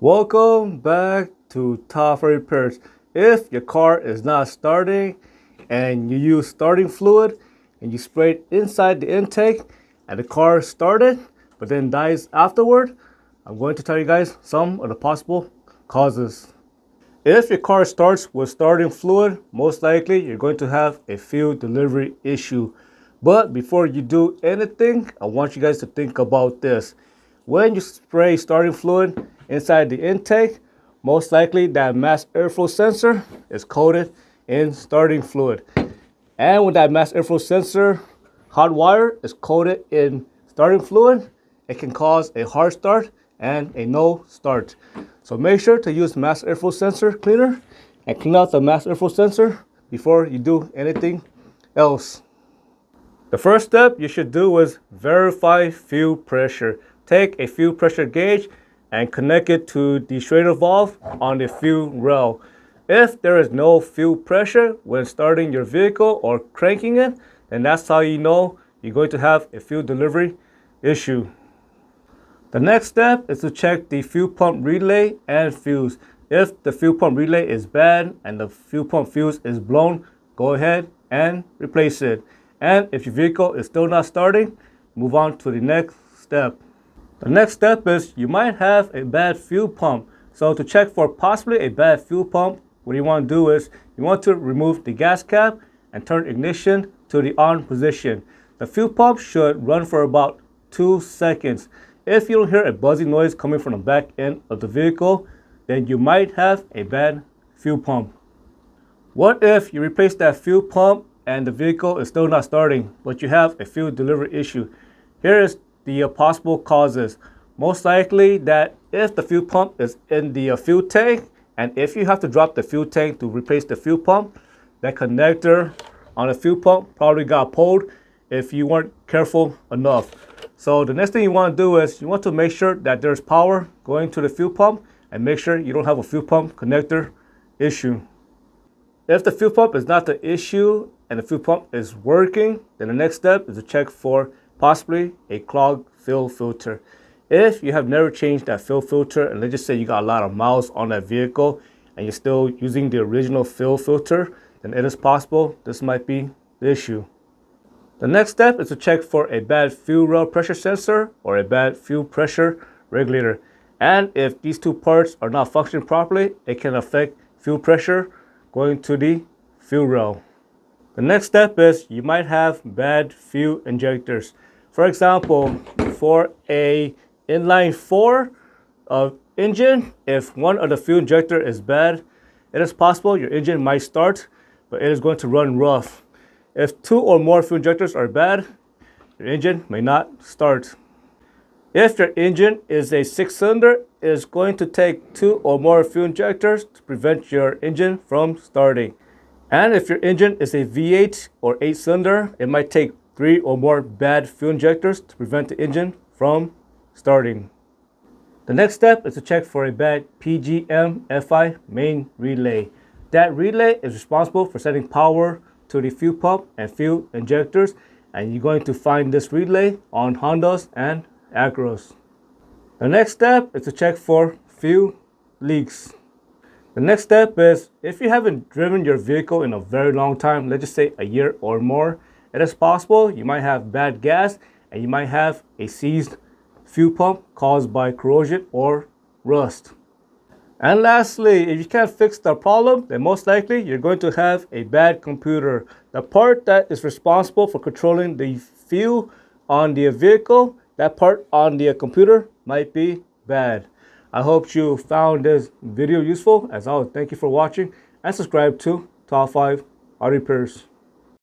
Welcome back to Top Repairs. If your car is not starting and you use starting fluid and you spray it inside the intake and the car started but then dies afterward, I'm going to tell you guys some of the possible causes. If your car starts with starting fluid, most likely you're going to have a fuel delivery issue. But before you do anything, I want you guys to think about this. When you spray starting fluid inside the intake, most likely that mass airflow sensor is coated in starting fluid. And when that mass airflow sensor hot wire is coated in starting fluid, it can cause a hard start and a no start. So make sure to use mass airflow sensor cleaner and clean out the mass airflow sensor before you do anything else. The first step you should do is verify fuel pressure. Take a fuel pressure gauge and connect it to the strainer valve on the fuel rail. If there is no fuel pressure when starting your vehicle or cranking it, then that's how you know you're going to have a fuel delivery issue. The next step is to check the fuel pump relay and fuse. If the fuel pump relay is bad and the fuel pump fuse is blown, go ahead and replace it. And if your vehicle is still not starting, move on to the next step. The next step is you might have a bad fuel pump. So to check for possibly a bad fuel pump, what you want to do is you want to remove the gas cap and turn ignition to the on position. The fuel pump should run for about 2 seconds. If you don't hear a buzzing noise coming from the back end of the vehicle, then you might have a bad fuel pump. What if you replace that fuel pump and the vehicle is still not starting, but you have a fuel delivery issue? Here is the possible causes. Most likely that if the fuel pump is in the fuel tank, and if you have to drop the fuel tank to replace the fuel pump, that connector on the fuel pump probably got pulled if you weren't careful enough. So the next thing you want to do is you want to make sure that there's power going to the fuel pump and make sure you don't have a fuel pump connector issue. If the fuel pump is not the issue and the fuel pump is working, then the next step is to check for possibly a clogged fuel filter. If you have never changed that fuel filter, and let's just say you got a lot of miles on that vehicle and you're still using the original fuel filter, then it is possible this might be the issue. The next step is to check for a bad fuel rail pressure sensor or a bad fuel pressure regulator. And if these two parts are not functioning properly, it can affect fuel pressure going to the fuel rail. The next step is you might have bad fuel injectors. For example, for a inline 4 engine, if one of the fuel injector is bad, it is possible your engine might start, but it is going to run rough. If 2 or more fuel injectors are bad, your engine may not start. If your engine is a 6-cylinder, it is going to take 2 or more fuel injectors to prevent your engine from starting. And if your engine is a V8 or 8-cylinder, it might take 3 or more bad fuel injectors to prevent the engine from starting. The next step is to check for a bad PGM-FI main relay. That relay is responsible for sending power to the fuel pump and fuel injectors, and you're going to find this relay on Hondas and Acuras. The next step is to check for fuel leaks. The next step is if you haven't driven your vehicle in a very long time, let's just say a year or more, it is possible you might have bad gas and you might have a seized fuel pump caused by corrosion or rust. And lastly, if you can't fix the problem, then most likely you're going to have a bad computer. The part that is responsible for controlling the fuel on the vehicle, that part on the computer might be bad. I hope you found this video useful. As always, thank you for watching and subscribe to Top 5 Auto Repairs.